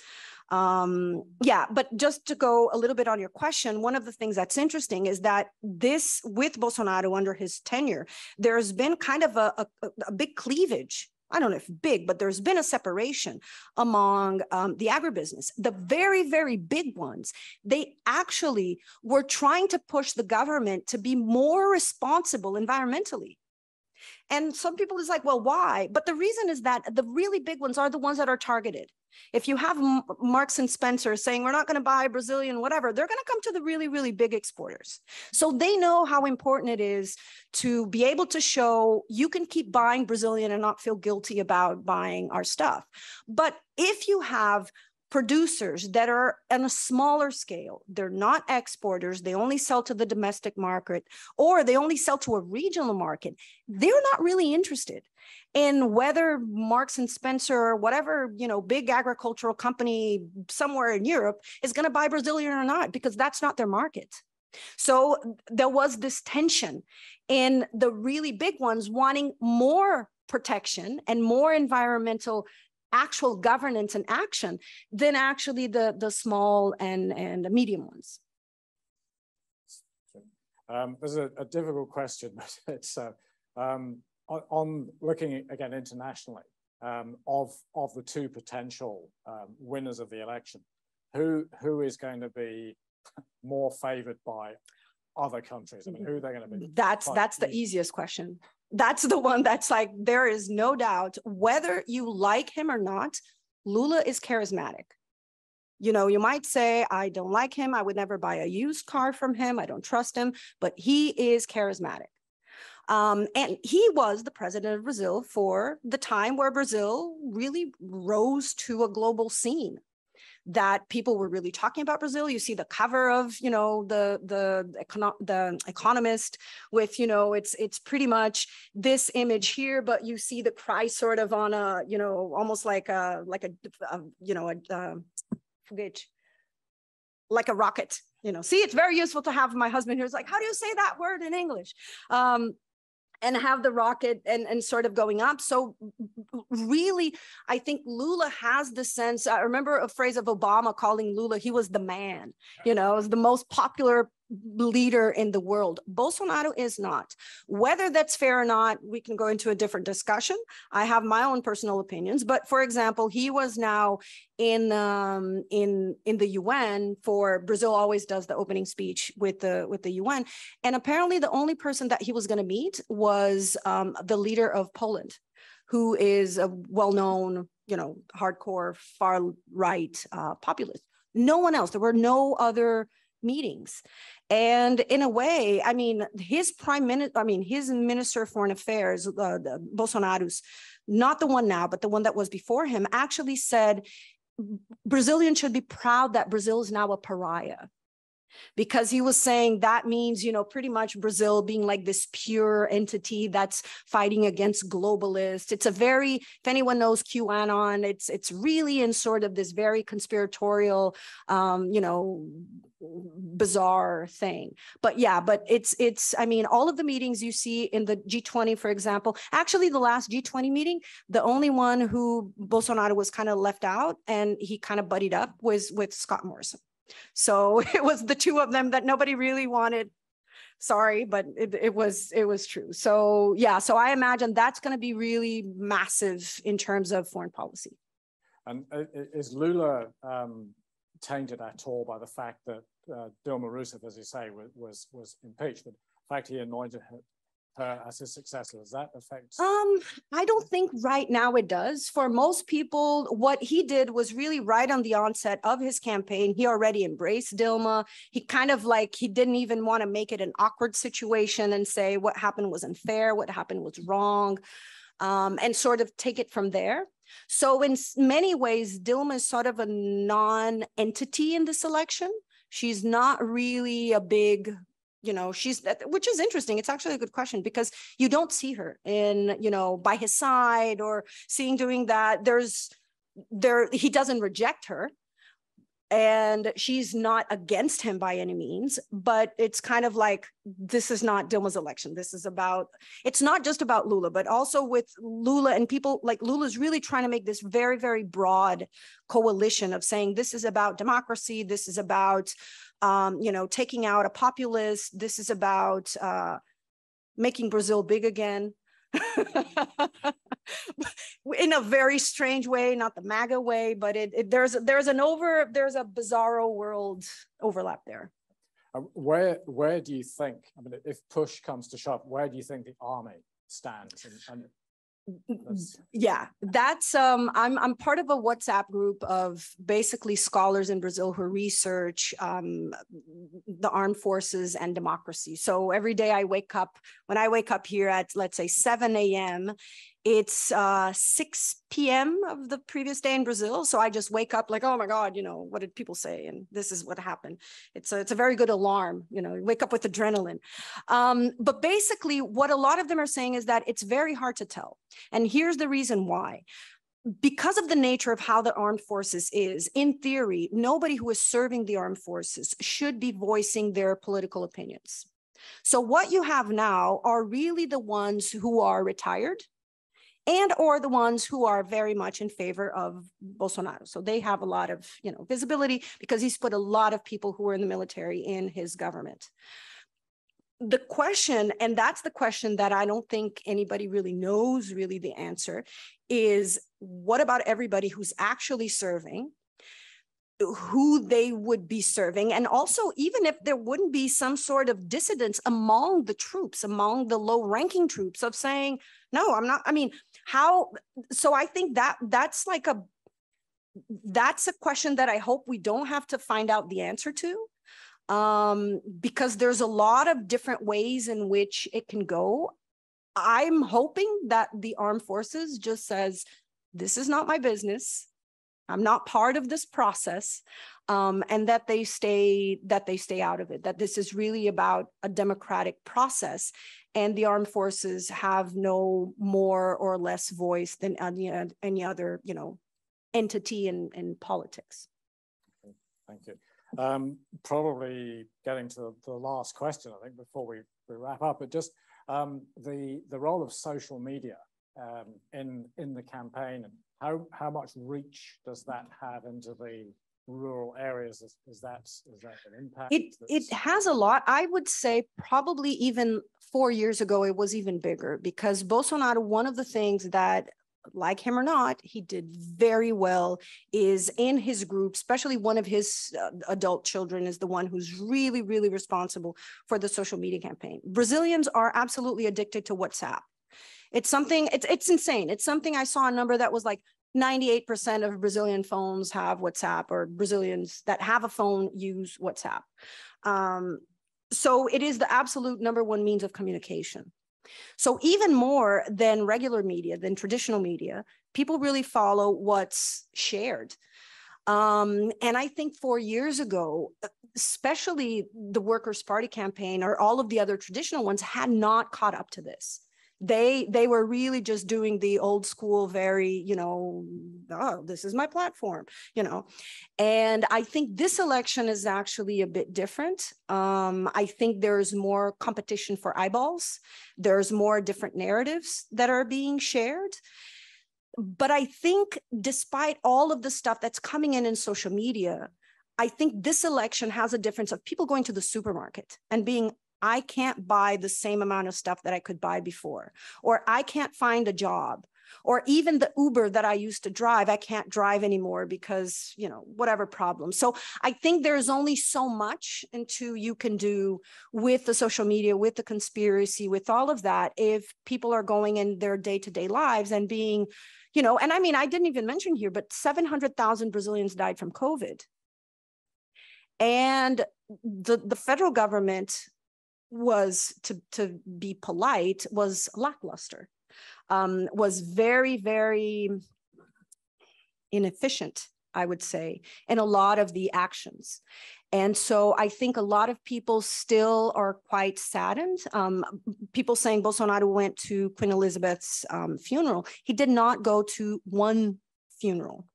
But just to go a little bit on your question, one of the things that's interesting is that this, with Bolsonaro under his tenure, there's been kind of a big cleavage. I don't know if big, but there's been a separation among the agribusiness. The very, very big ones, they actually were trying to push the government to be more responsible environmentally. And some people is like, well, why? But the reason is that the really big ones are the ones that are targeted. If you have Marks and Spencer saying, we're not going to buy Brazilian, whatever, they're going to come to the really, really big exporters. So they know how important it is to be able to show you can keep buying Brazilian and not feel guilty about buying our stuff. But if you have producers that are on a smaller scale, they're not exporters, they only sell to the domestic market, or they only sell to a regional market, they're not really interested in whether Marks and Spencer or whatever, big agricultural company somewhere in Europe is going to buy Brazilian or not, because that's not their market. So there was this tension in the really big ones wanting more protection and more environmental actual governance and action than actually the small and the medium ones. There's a difficult question, but it's on looking again internationally of the two potential winners of the election, who is going to be more favored by other countries? I mean, who are they going to be? That's the easiest question. That's the one that's like, there is no doubt, whether you like him or not, Lula is charismatic. You might say, I don't like him. I would never buy a used car from him. I don't trust him, but he is charismatic. And he was the president of Brazil for the time where Brazil really rose to a global scene, that people were really talking about Brazil. You see the cover of, the Economist with, it's pretty much this image here, but you see the Christ sort of on a, almost like a like a rocket, see, it's very useful to have my husband who's like, how do you say that word in English? And have the rocket and sort of going up. So really, I think Lula has the sense, I remember a phrase of Obama calling Lula, he was the man, was the most popular leader in the world. Bolsonaro is not. Whether that's fair or not, we can go into a different discussion. I have my own personal opinions, but for example, he was now in the UN for Brazil always does the opening speech with the UN, and apparently the only person that he was going to meet was the leader of Poland, who is a well-known, hardcore far-right populist. No one else. There were no other meetings. And in a way, I mean, his Minister of Foreign Affairs, Bolsonaro's, not the one now, but the one that was before him, actually said Brazilians should be proud that Brazil is now a pariah. Because he was saying that means, pretty much Brazil being like this pure entity that's fighting against globalists. It's a very, if anyone knows QAnon, it's really in sort of this very conspiratorial, bizarre thing. But yeah, but it's, I mean, all of the meetings you see in the G20, for example, actually the last G20 meeting, the only one who Bolsonaro was kind of left out and he kind of buddied up was with Scott Morrison. So it was the two of them that nobody really wanted. Sorry, but it was true. So yeah, so I imagine that's going to be really massive in terms of foreign policy. And is Lula tainted at all by the fact that Dilma Rousseff, as you say, was impeached? But the fact he anointed her as his successor, does that affect? I don't think right now it does. For most people, what he did was really right on the onset of his campaign. He already embraced Dilma. He kind of like, he didn't even want to make it an awkward situation and say what happened was unfair, what happened was wrong, and sort of take it from there. So in many ways, Dilma is sort of a non-entity in this election. She's not really a big, which is interesting. It's actually a good question because you don't see her in, by his side or seeing doing that. He doesn't reject her and she's not against him by any means, but it's kind of like, this is not Dilma's election. This is about, it's not just about Lula, but also with Lula and people like Lula's really trying to make this very, very broad coalition of saying, this is about democracy. This is about, taking out a populist. This is about making Brazil big again. In a very strange way, not the MAGA way, but there's a bizarro world overlap there. Where do you think, I mean, if push comes to shove, where do you think the army stands. Yeah, that's I'm part of a WhatsApp group of basically scholars in Brazil who research the armed forces and democracy. So every day when I wake up here at, let's say, 7 a.m., it's 6 p.m. of the previous day in Brazil. So I just wake up like, oh my God, what did people say? And this is what happened. It's a very good alarm, you wake up with adrenaline. But basically what a lot of them are saying is that it's very hard to tell. And here's the reason why. Because of the nature of how the armed forces is, in theory, nobody who is serving the armed forces should be voicing their political opinions. So what you have now are really the ones who are retired and or the ones who are very much in favor of Bolsonaro. So they have a lot of visibility because he's put a lot of people who are in the military in his government. The question, and that's the question that I don't think anybody really knows really the answer, is what about everybody who's actually serving, who they would be serving, and also even if there wouldn't be some sort of dissidence among the troops, among the low-ranking troops of saying, no, I'm not, how, so I think that's a question that I hope we don't have to find out the answer to. Because there's a lot of different ways in which it can go. I'm hoping that the armed forces just says, this is not my business. I'm not part of this process, and that they stay out of it, that this is really about a democratic process, and the armed forces have no more or less voice than any other, entity in politics. Thank you. Probably getting to the last question, I think, before we wrap up, but just the role of social media in the campaign, and how much reach does that have into the rural areas? Is that an impact? It has a lot. I would say probably even 4 years ago, it was even bigger, because Bolsonaro, one of the things that, like him or not, he did very well is in his group, especially one of his adult children is the one who's really, really responsible for the social media campaign. Brazilians are absolutely addicted to WhatsApp. It's something, it's insane. It's something, I saw a number that was like 98% of Brazilian phones have WhatsApp, or Brazilians that have a phone use WhatsApp. So it is the absolute #1 means of communication. So even more than regular media, than traditional media, people really follow what's shared. And I think 4 years ago, especially the Workers' Party campaign or all of the other traditional ones had not caught up to this. They were really just doing the old school, very, oh, this is my platform, And I think this election is actually a bit different. I think there's more competition for eyeballs. There's more different narratives that are being shared. But I think despite all of the stuff that's coming in social media, I think this election has a difference of people going to the supermarket and being, I can't buy the same amount of stuff that I could buy before, or I can't find a job, or even the Uber that I used to drive, I can't drive anymore because, whatever problem. So I think there's only so much you can do with the social media, with the conspiracy, with all of that, if people are going in their day-to-day lives and being, and I didn't even mention here, but 700,000 Brazilians died from COVID. And the federal government was, to be polite, was lackluster, was very, very inefficient, I would say, in a lot of the actions. And so I think a lot of people still are quite saddened. People saying Bolsonaro went to Queen Elizabeth's funeral. He did not go to one funeral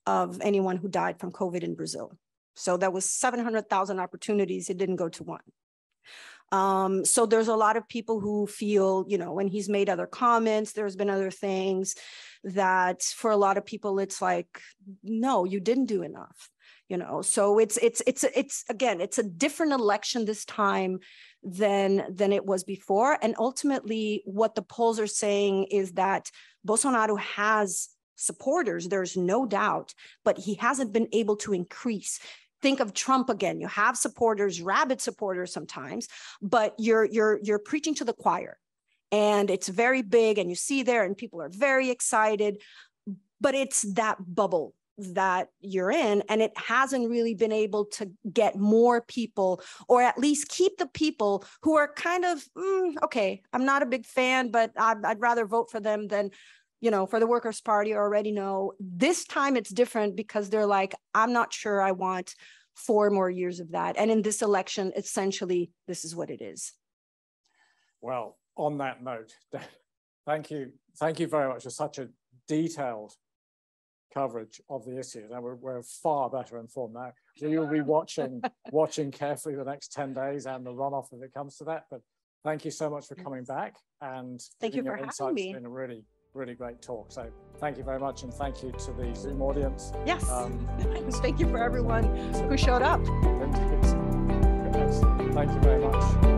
of anyone who died from COVID in Brazil. So that was 700,000 opportunities. He didn't go to one. So there's a lot of people who feel, when he's made other comments, there's been other things that for a lot of people, it's like, no, you didn't do enough, so it's again, it's a different election this time than it was before. And ultimately what the polls are saying is that Bolsonaro has supporters, there's no doubt, but he hasn't been able to increase. Think of Trump again. You have supporters, rabid supporters sometimes, but you're preaching to the choir. and it's very big and you see there and people are very excited, but it's that bubble that you're in, and it hasn't really been able to get more people, or at least keep the people who are kind of, okay, I'm not a big fan, but I'd rather vote for them than, you know, for the Workers' Party. I already know. This time it's different because they're like, I'm not sure I want 4 more years of that. And in this election, essentially, this is what it is. Well, on that note, thank you very much for such a detailed coverage of the issues. And we're far better informed now. So you'll be watching carefully the next 10 days and the runoff if it comes to that. But thank you so much for coming back, and thank you for having me. It's been a really, really great talk. So thank you very much, and thank you to the Zoom audience. Yes, thank you for everyone who showed up. Thank you very much.